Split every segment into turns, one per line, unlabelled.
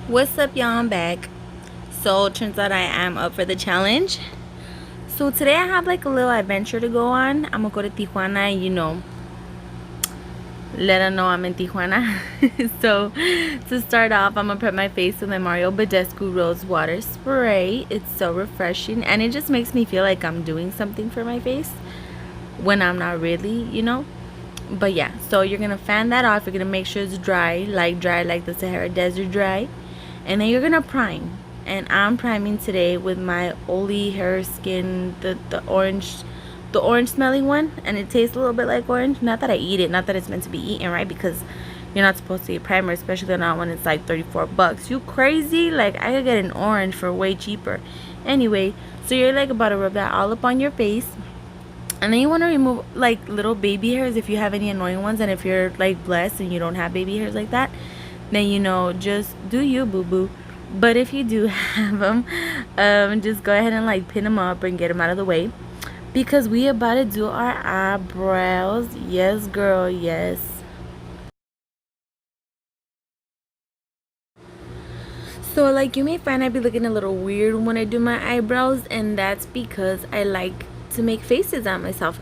What's up, y'all? I'm back. So turns out I am up for the challenge. So today I have like a little adventure to go on. I'm gonna go to Tijuana and let her know I'm in Tijuana. So to start off, I'm gonna prep my face with my Mario Badescu Rose Water Spray. It's so refreshing and it just makes me feel like I'm doing something for my face when I'm not really. But yeah, so you're gonna fan that off. You're gonna make sure it's dry like the Sahara Desert dry, and then you're gonna prime. And I'm priming today with my Oli Hair Skin, the orange smelling one, and it tastes a little bit like orange. Not that I eat it, not that it's meant to be eaten, right? Because you're not supposed to eat primer, especially not when it's like 34 bucks. You crazy? Like, I could get an orange for way cheaper. Anyway, so you're like about to rub that all up on your face. And then you want to remove like little baby hairs if you have any annoying ones. And if you're like blessed and you don't have baby hairs like that, then just do you, boo boo. But if you do have them, just go ahead and like pin them up and get them out of the way, because we about to do our eyebrows. Yes, girl, yes. So like, you may find I be looking a little weird when I do my eyebrows, and that's because I like to make faces on myself.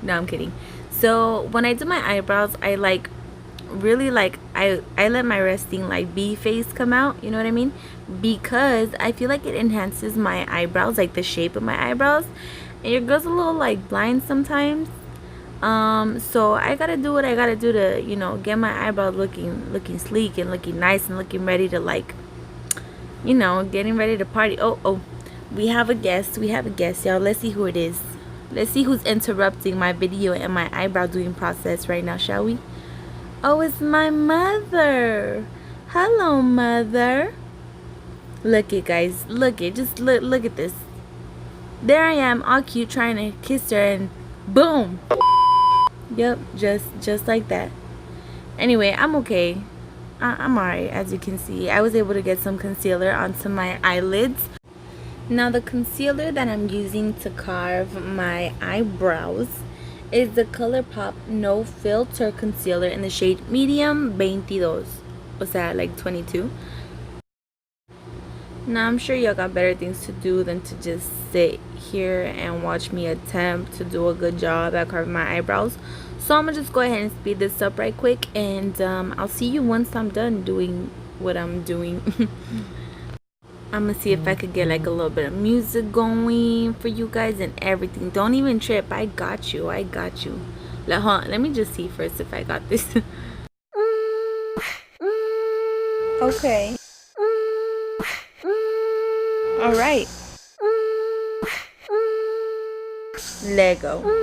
No, I'm kidding. So when I do my eyebrows, I like really like I let my resting like B face come out, you know what I mean? Because I feel like it enhances my eyebrows, like the shape of my eyebrows. And your girl's a little like blind sometimes. So I gotta do what I gotta do to, get my eyebrows looking sleek and looking nice and looking ready to like, getting ready to party. Oh, we have a guest, y'all. Let's see who it is. Let's see who's interrupting my video and my eyebrow doing process right now, shall we? Oh, it's my mother. Hello, mother. Look it, guys. Look it. Just look at this. There I am, all cute, trying to kiss her, and boom. Yep, just like that. Anyway, I'm okay. I'm alright, as you can see. I was able to get some concealer onto my eyelids. Now, the concealer that I'm using to carve my eyebrows is the ColourPop No Filter Concealer in the shade Medium 22. What's that, like 22? Now, I'm sure y'all got better things to do than to just sit here and watch me attempt to do a good job at carving my eyebrows. So I'm gonna just go ahead and speed this up right quick, and I'll see you once I'm done doing what I'm doing. I'm gonna see if I could get like a little bit of music going for you guys and everything. Don't even trip. I got you. Let me just see first if I got this. Okay. All right. Lego.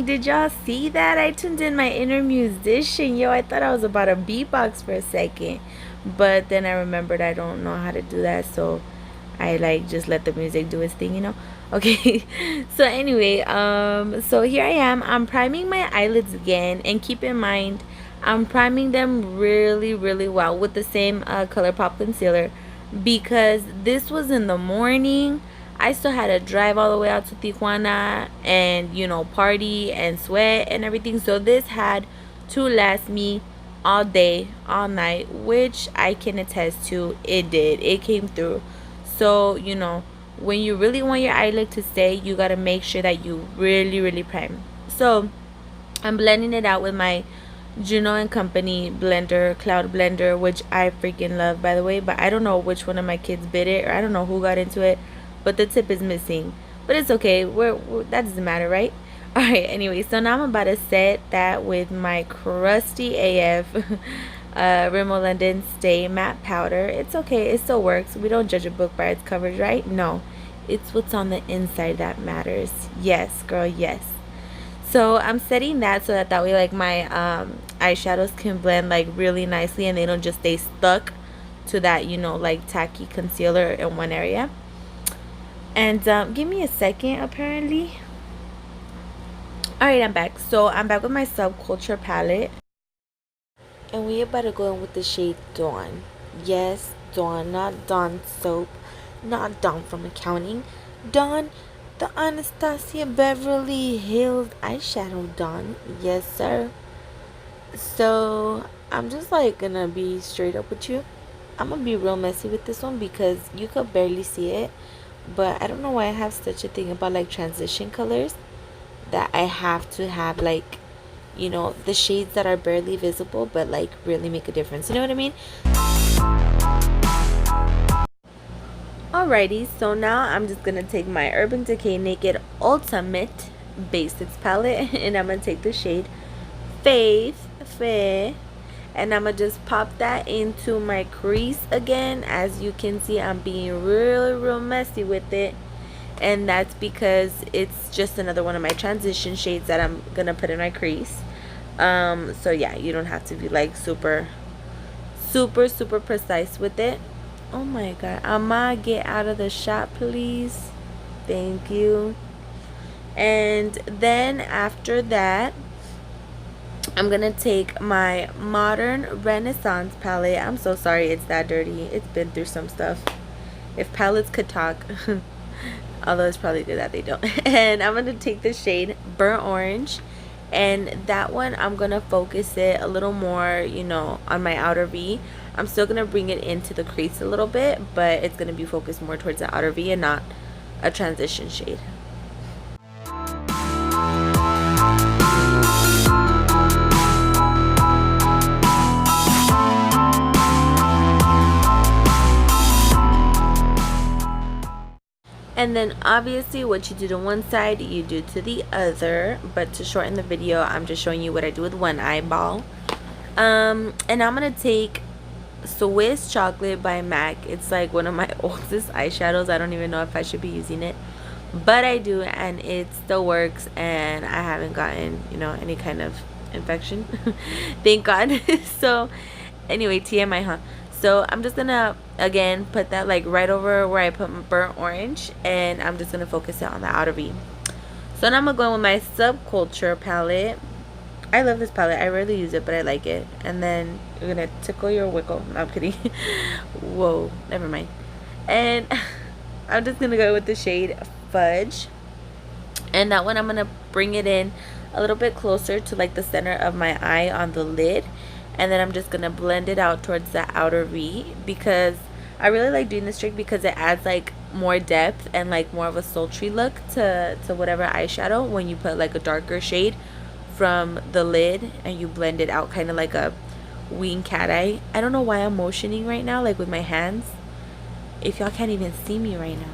Did y'all see that? I tuned in my inner musician. Yo, I thought I was about to beatbox for a second, but then I remembered I don't know how to do that, so I like just let the music do its thing. Okay. So anyway, so here I am. I'm priming my eyelids again, and keep in mind I'm priming them really, really well with the same ColourPop concealer, because this was in the morning. I still had to drive all the way out to Tijuana and, party and sweat and everything. So this had to last me all day, all night, which I can attest to. It did. It came through. So, when you really want your eyelid to stay, you got to make sure that you really, really prime. So I'm blending it out with my Juno & Company blender, cloud blender, which I freaking love, by the way. But I don't know which one of my kids bit it, or I don't know who got into it. But the tip is missing, but it's okay. That doesn't matter, right? All right. Anyway, so now I'm about to set that with my crusty AF Rimmel London Stay Matte Powder. It's okay. It still works. We don't judge a book by its covers, right? No, it's what's on the inside that matters. Yes, girl. Yes. So I'm setting that so that way like my eyeshadows can blend like really nicely, and they don't just stay stuck to that, you know, like tacky concealer in one area. And give me a second, apparently. Alright, I'm back. So I'm back with my Subculture palette. And we about to go in with the shade Dawn. Yes, Dawn, not Dawn soap. Not Dawn from accounting. Dawn, the Anastasia Beverly Hills eyeshadow Dawn. Yes, sir. So I'm just like gonna be straight up with you. I'm gonna be real messy with this one because you could barely see it. But I don't know why I have such a thing about like transition colors, that I have to have like, you know, the shades that are barely visible but like really make a difference. You know what I mean? Alrighty, so now I'm just gonna take my Urban Decay Naked Ultimate Basics palette and I'm gonna take the shade Faith Fair, and I'm gonna just pop that into my crease again. As you can see, I'm being real messy with it, and that's because it's just another one of my transition shades that I'm gonna put in my crease. So yeah, you don't have to be like super precise with it. Oh my god, I'ma get out of the shot, please. Thank you. And then after that, I'm gonna take my Modern Renaissance palette. I'm so sorry it's that dirty. It's been through some stuff. If palettes could talk. Although it's probably good that they don't. And I'm gonna take the shade Burnt Orange, and that one I'm gonna focus it a little more, you know, on my outer V. I'm still gonna bring it into the crease a little bit, but it's gonna be focused more towards the outer V and not a transition shade. And then obviously what you do to one side, you do to the other. But to shorten the video, I'm just showing you what I do with one eyeball. And I'm going to take Swiss Chocolate by MAC. It's like one of my oldest eyeshadows. I don't even know if I should be using it, but I do, and it still works, and I haven't gotten, you know, any kind of infection. Thank God. So anyway, TMI, huh? So I'm just gonna again put that like right over where I put my Burnt Orange, and I'm just gonna focus it on the outer V. So now I'm gonna go in with my Subculture palette. I love this palette. I rarely use it, but I like it. And then you're gonna tickle your wiggle. No, I'm kidding. Whoa, never mind. And I'm just gonna go with the shade Fudge, and that one I'm gonna bring it in a little bit closer to like the center of my eye on the lid, and then I'm just gonna blend it out towards the outer V, because I really like doing this trick because it adds like more depth and like more of a sultry look to whatever eyeshadow when you put like a darker shade from the lid and you blend it out, kind of like a wing cat eye. I don't know why I'm motioning right now like with my hands, if y'all can't even see me right now.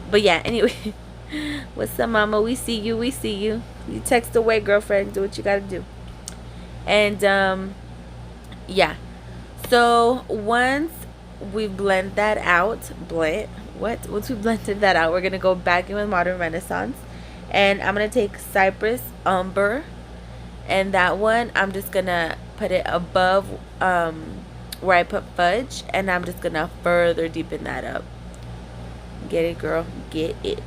But yeah, anyway. What's up, mama? We see you, we see you. You text away, girlfriend. Do what you gotta do. And yeah, so once we blend that out, once we blended that out, we're gonna go back in with Modern Renaissance, and I'm gonna take Cypress Umber, and that one I'm just gonna put it above where I put Fudge, and I'm just gonna further deepen that up. Get it, girl, get it.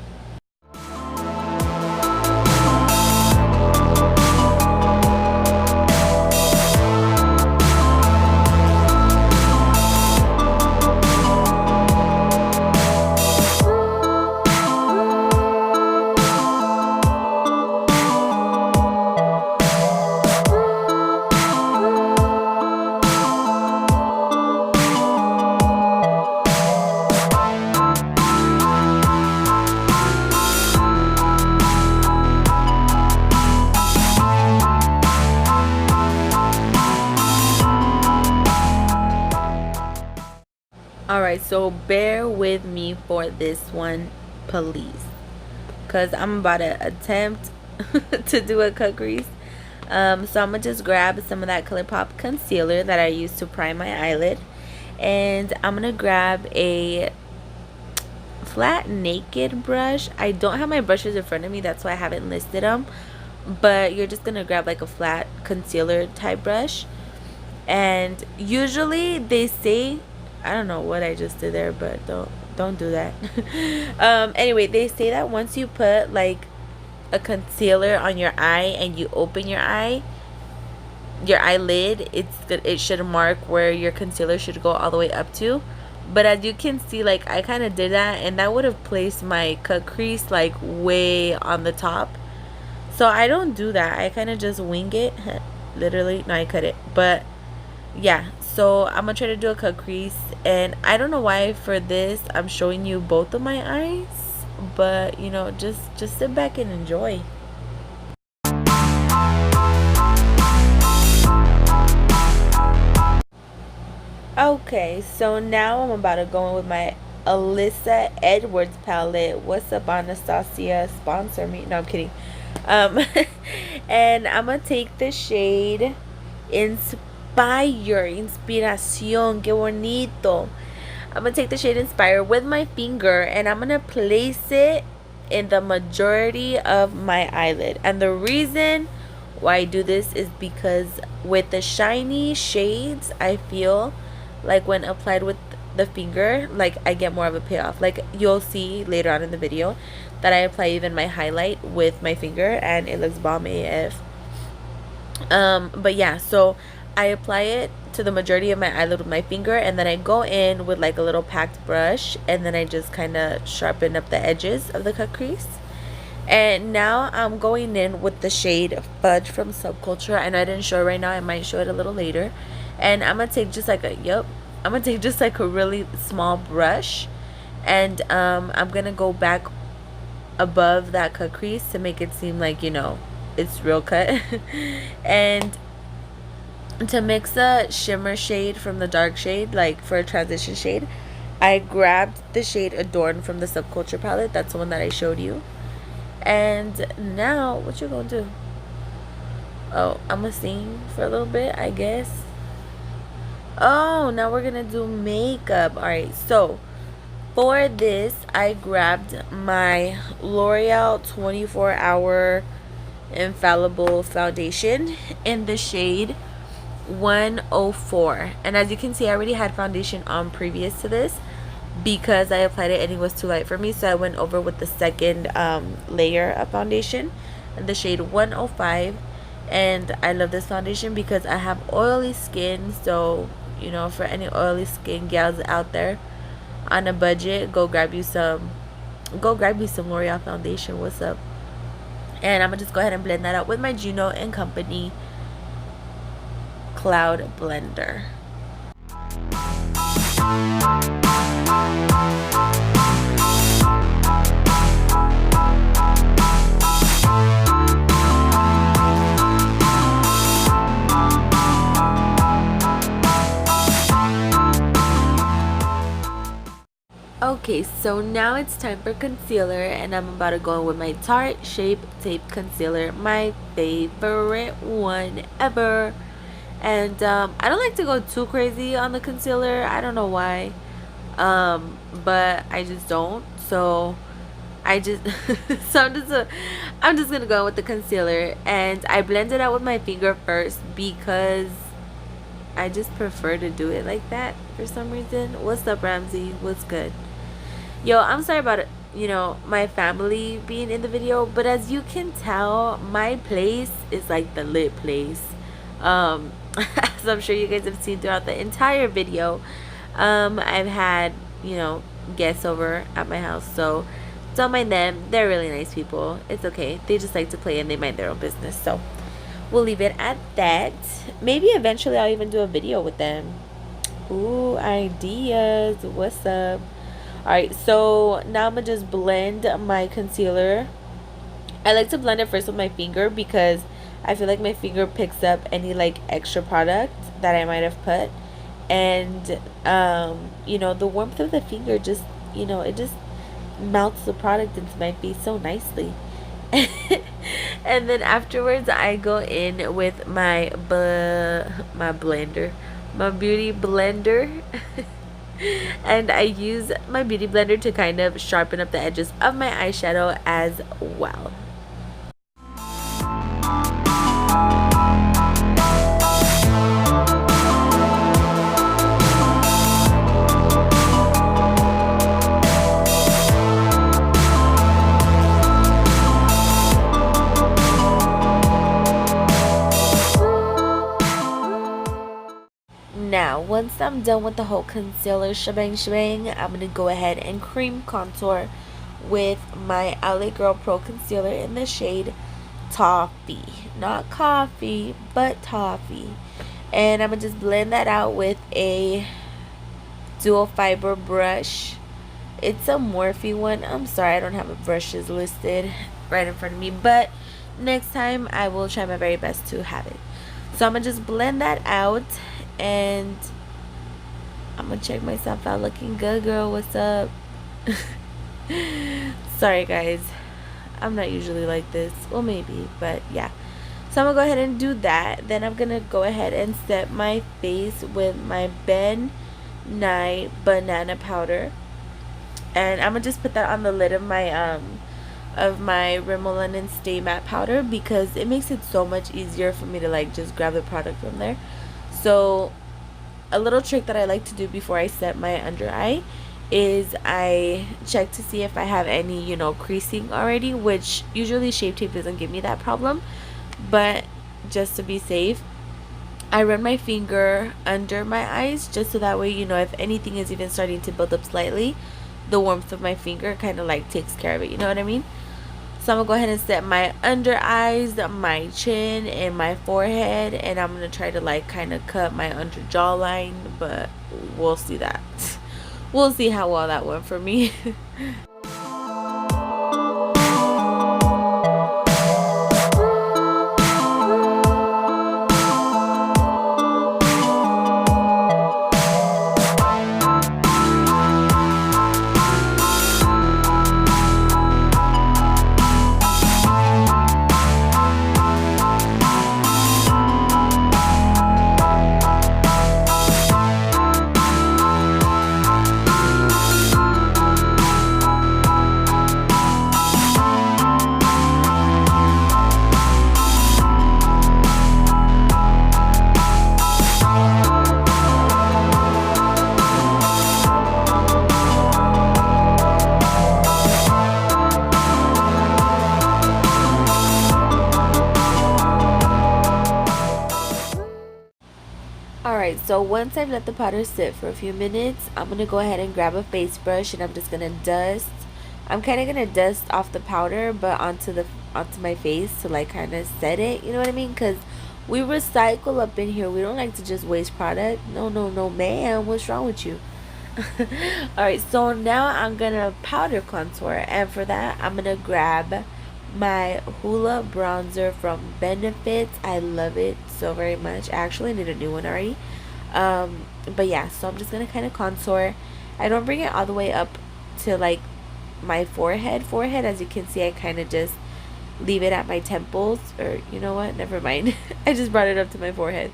Alright, so bear with me for this one, please, because I'm about to attempt to do a cut crease. So I'm going to just grab some of that ColourPop concealer that I used to prime my eyelid, and I'm going to grab a flat naked brush. I don't have my brushes in front of me, that's why I haven't listed them, but you're just going to grab like a flat concealer type brush. And usually they say I don't know what I just did there, but don't do that. Anyway, they say that once you put like a concealer on your eye and you open your eyelid, it's good, it should mark where your concealer should go all the way up to. But as you can see, like I kind of did that, and that would have placed my cut crease like way on the top. So I don't do that. I kind of just wing it. Literally, no, I cut it. But yeah, so I'm gonna try to do a cut crease, and I don't know why for this I'm showing you both of my eyes, but you know, just sit back and enjoy. Okay, so now I'm about to go in with my Alyssa Edwards palette. What's up, Anastasia? Sponsor me. No, I'm kidding. Um, and I'm gonna take the shade Inspire. Inspiración. Qué bonito. I'm gonna take the shade Inspire with my finger, and I'm gonna place it in the majority of my eyelid. And the reason why I do this is because with the shiny shades, I feel like when applied with the finger, like I get more of a payoff. Like you'll see later on in the video that I apply even my highlight with my finger, and it looks bomb AF. But yeah, so I apply it to the majority of my eyelid with my finger, and then I go in with like a little packed brush, and then I just kind of sharpen up the edges of the cut crease. And now I'm going in with the shade Fudge from Subculture. I know I didn't show it right now, I might show it a little later. And I'm gonna take just like a really small brush, and I'm gonna go back above that cut crease to make it seem like, you know, it's real cut. And to mix a shimmer shade from the dark shade, like for a transition shade, I grabbed the shade Adorn from the Subculture palette. That's the one that I showed you. And now what you gonna do? Oh, I'm gonna sing for a little bit, I guess. Oh, now we're gonna do makeup. All right, so for this I grabbed my L'Oreal 24-hour infallible foundation in the shade 104. And as you can see, I already had foundation on previous to this because I applied it and it was too light for me, so I went over with the second layer of foundation in the shade 105. And I love this foundation because I have oily skin, so you know, for any oily skin gals out there on a budget, go grab you some L'Oreal foundation. What's up? And I'm gonna just go ahead and blend that out with my Juno & Company Cloud Blender. Okay, so now it's time for concealer, and I'm about to go in with my Tarte Shape Tape Concealer, my favorite one ever. And I don't like to go too crazy on the concealer. I don't know why, but I just don't. So I just I'm just gonna go with the concealer, and I blend it out with my finger first because I just prefer to do it like that for some reason. What's up, Ramsey? What's good? Yo, I'm sorry about it, you know, my family being in the video, but as you can tell, my place is like the lit place. As I'm sure you guys have seen throughout the entire video, I've had, you know, guests over at my house, so don't mind them. They're really nice people. It's okay. They just like to play and they mind their own business, so we'll leave it at that. Maybe eventually I'll even do a video with them. Ooh, ideas. What's up? Alright, so now I'm gonna just blend my concealer. I like to blend it first with my finger because I feel like my finger picks up any like extra product that I might have put. And you know, the warmth of the finger just, you know, it just melts the product into my face so nicely. And then afterwards I go in with my blender, my beauty blender. And I use my beauty blender to kind of sharpen up the edges of my eyeshadow as well. once I'm done with the whole concealer shebang, I'm going to go ahead and cream contour with my LA Girl Pro Concealer in the shade Toffee. Not coffee, but toffee. And I'm going to just blend that out with a dual fiber brush. It's a Morphe one. I'm sorry, I don't have a brushes listed right in front of me, but next time I will try my very best to have it. So I'm going to just blend that out, and I'm going to check myself out. Looking good, girl. What's up? Sorry, guys. I'm not usually like this. Well, maybe, but yeah. So I'm going to go ahead and do that. Then I'm going to go ahead and set my face with my Ben Nye banana powder. And I'm going to just put that on the lid of my Rimmel London Stay Matte powder, because it makes it so much easier for me to like just grab the product from there. So a little trick that I like to do before I set my under eye is I check to see if I have any, you know, creasing already, which usually Shape Tape doesn't give me that problem, but just to be safe, I run my finger under my eyes, just so that way, you know, if anything is even starting to build up slightly, the warmth of my finger kind of like takes care of it, you know what I mean? So I'm gonna go ahead and set my under eyes, my chin, and my forehead, and I'm gonna try to like kind of cut my under jawline, but we'll see that. We'll see how well that went for me. Alright, so once I've let the powder sit for a few minutes, I'm going to go ahead and grab a face brush, and I'm just going to dust. I'm kind of going to dust off the powder, but onto my face to like kind of set it, you know what I mean? Because we recycle up in here. We don't like to just waste product. No, ma'am. What's wrong with you? Alright, so now I'm going to powder contour, and for that, I'm going to grab my Hoola bronzer from Benefits. I love it so very much. I actually need a new one already, but yeah, so I'm just gonna kind of contour. I don't bring it all the way up to like my forehead. As you can see, I kind of just leave it at my temples, or you know what, never mind. I just brought it up to my forehead,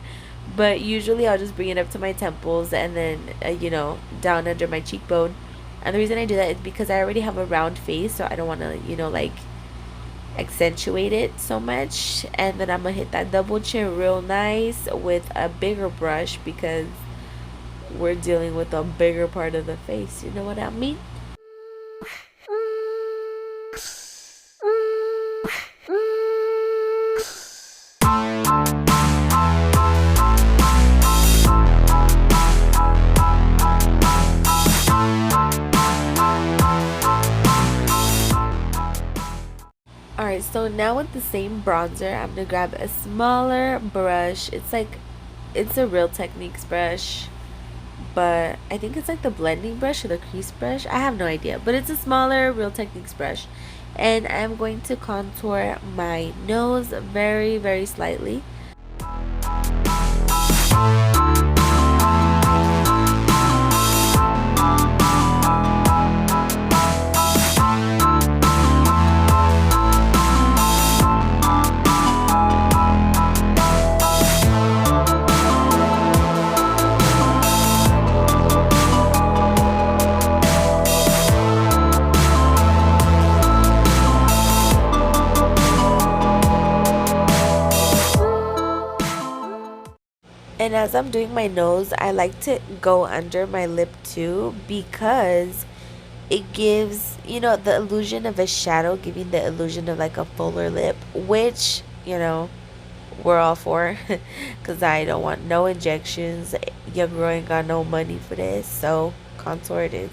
but usually I'll just bring it up to my temples, and then you know, down under my cheekbone. And the reason I do that is because I already have a round face, so I don't want to, you know, like accentuate it so much. And then I'm gonna hit that double chin real nice with a bigger brush, because we're dealing with a bigger part of the face, you know what I mean? Alright, so now with the same bronzer, I'm going to grab a smaller brush. It's a Real Techniques brush, but I think it's like the blending brush or the crease brush. I have no idea, but it's a smaller Real Techniques brush. And I'm going to contour my nose very, very slightly. And as I'm doing my nose, I like to go under my lip too, because it gives, you know, the illusion of a shadow, giving the illusion of like a fuller lip, which, you know, we're all for, because I don't want no injections. Your girl ain't got no money for this, so contour it is.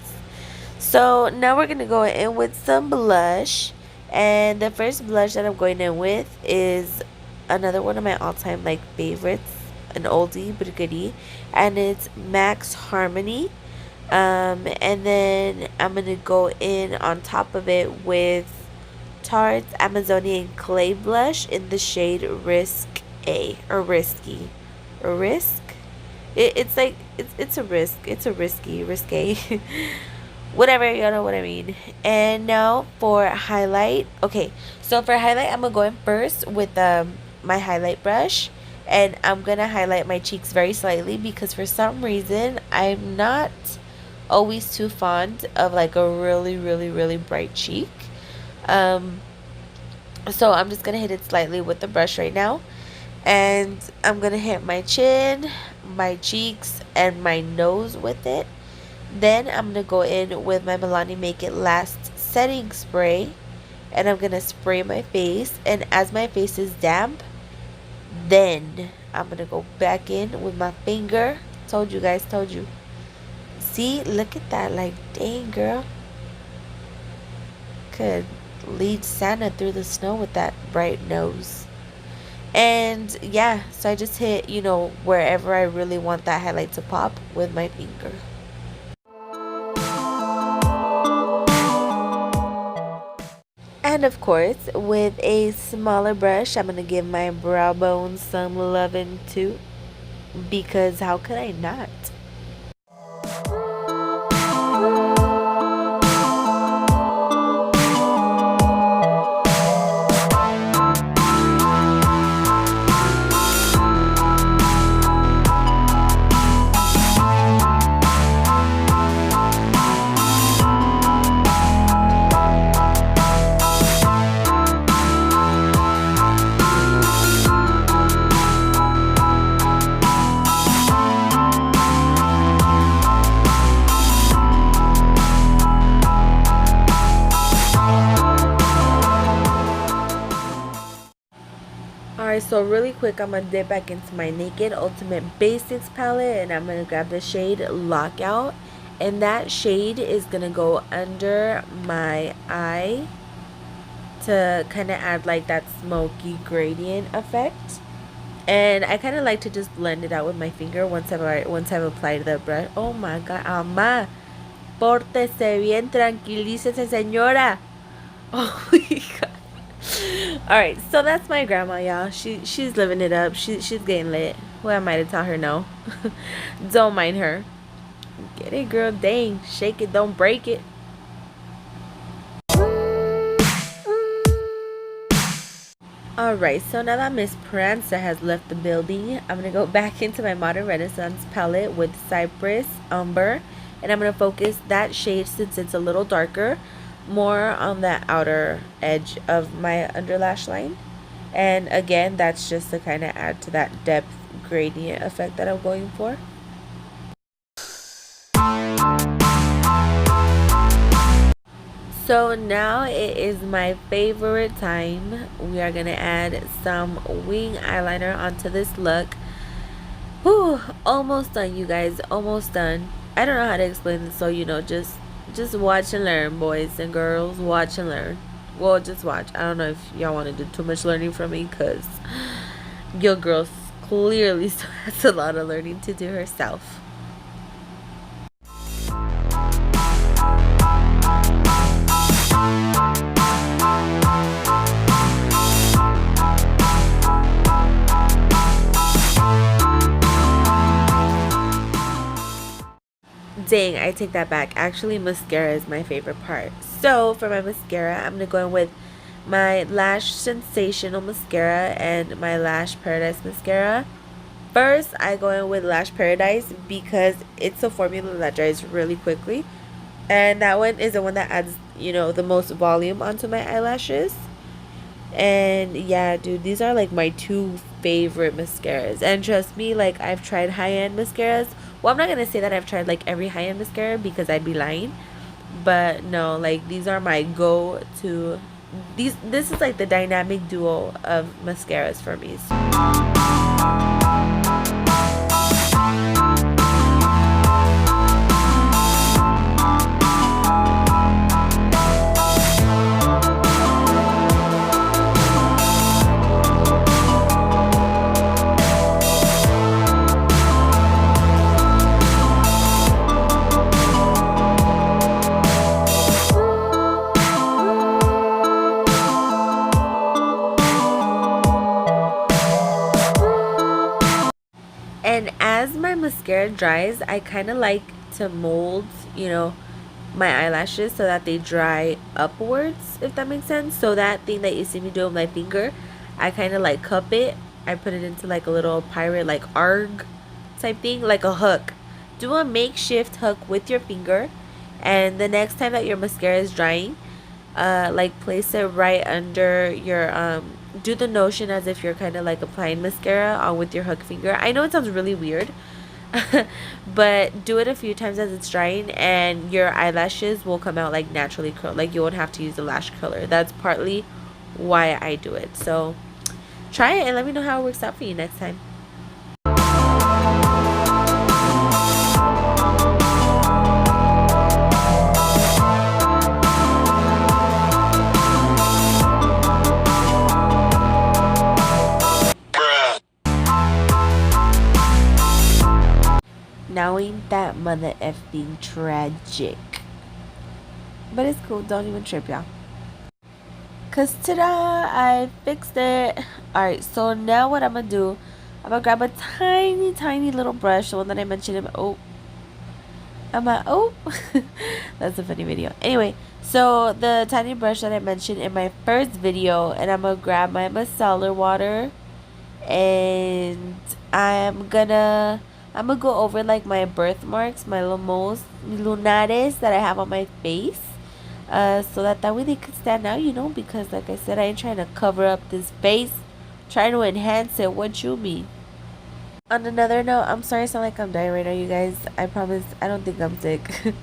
So now we're gonna go in with some blush, and the first blush that I'm going in with is another one of my all-time like favorites, an oldie but a goodie, and it's Max Harmony. And then I'm gonna go in on top of it with Tarte's Amazonian Clay Blush in the shade Risk A, or Risky, or Risk. It's like it's a risk. It's a risque. Whatever, you know what I mean. And now for highlight. Okay, so for highlight, I'm gonna go in first with my highlight brush, and I'm gonna highlight my cheeks very slightly because for some reason I'm not always too fond of like a really bright cheek. Um, so I'm just gonna hit it slightly with the brush right now, and I'm gonna hit my chin, my cheeks, and my nose with it. Then I'm going to go in with my Milani Make It Last setting spray, and I'm going to spray my face, and as my face is damp, then I'm going to go back in with my finger. Told you guys, told you. See, look at that, like, dang girl. Could lead Santa through the snow with that bright nose. And yeah, so I just hit, you know, wherever I really want that highlight to pop with my finger. And of course, with a smaller brush, I'm going to give my brow bone some loving too. Because how could I not? Alright, so really quick, I'm going to dip back into my Naked Ultimate Basics palette, and I'm going to grab the shade Lockout, and that shade is going to go under my eye to kind of add like that smoky gradient effect. And I kind of like to just blend it out with my finger once I've applied the brush. Oh my god, ama, pórtese bien, tranquilícese señora. Oh my god. Alright, so that's my grandma, y'all. She's living it up. She's getting lit. Who am I to tell her no? Don't mind her. Get it, girl. Dang. Shake it, don't break it. Alright, so now that Miss Parranda has left the building, I'm going to go back into my Modern Renaissance palette with Cypress Umber. And I'm going to focus that shade, since it's a little darker, more on the outer edge of my under lash line. And again, that's just to kind of add to that depth gradient effect that I'm going for. So now it is my favorite time. We are going to add some wing eyeliner onto this look. Whew, almost done, you guys, almost done. I don't know how to explain this, so you know, just watch and learn, boys and girls. Watch and learn. Well, just watch. I don't know if y'all want to do too much learning from me, because your girl clearly still has a lot of learning to do herself. Dang, I take that back. Actually, mascara is my favorite part. So for my mascara, I'm going to go in with my Lash Sensational Mascara and my Lash Paradise Mascara. First, I go in with Lash Paradise because it's a formula that dries really quickly. And that one is the one that adds, you know, the most volume onto my eyelashes. And yeah, dude, these are like my two favorite mascaras. And trust me, like, I've tried high-end mascaras. Well, I'm not gonna say that I've tried like every high-end mascara because I'd be lying, but no, like, these are my go-to this is like the dynamic duo of mascaras for me. And as my mascara dries, I kind of like to mold, you know, my eyelashes so that they dry upwards, if that makes sense. So that thing that you see me do with my finger, I kind of like cup it. I put it into like a little pirate like arg type thing, like a hook. Do a makeshift hook with your finger, and the next time that your mascara is drying, like place it right under your do the notion as if you're kind of like applying mascara on with your hook finger. I know it sounds really weird, but do it a few times as it's drying, and your eyelashes will come out like naturally curled. Like you won't have to use a lash curler. That's partly why I do it. So try it and let me know how it works out for you next time. Now ain't that mother effing tragic? But it's cool, don't even trip, y'all. Cause ta-da, I fixed it. Alright, so now what I'm gonna do, I'm gonna grab a tiny little brush, the one that I mentioned in that's a funny video. Anyway, so the tiny brush that I mentioned in my first video, and I'm gonna grab my micellar water, and I'm gonna go over like my birthmarks, my lumos, lunares that I have on my face, so that way they could stand out, you know, because like I said, I ain't trying to cover up this face, trying to enhance it. What you mean? On another note, I'm sorry I sound like I'm dying right now, you guys. I promise I don't think I'm sick.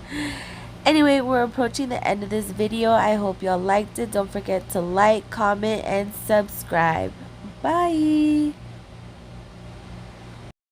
Anyway, we're approaching the end of this video. I hope y'all liked it. Don't forget to like, comment, and subscribe. Bye.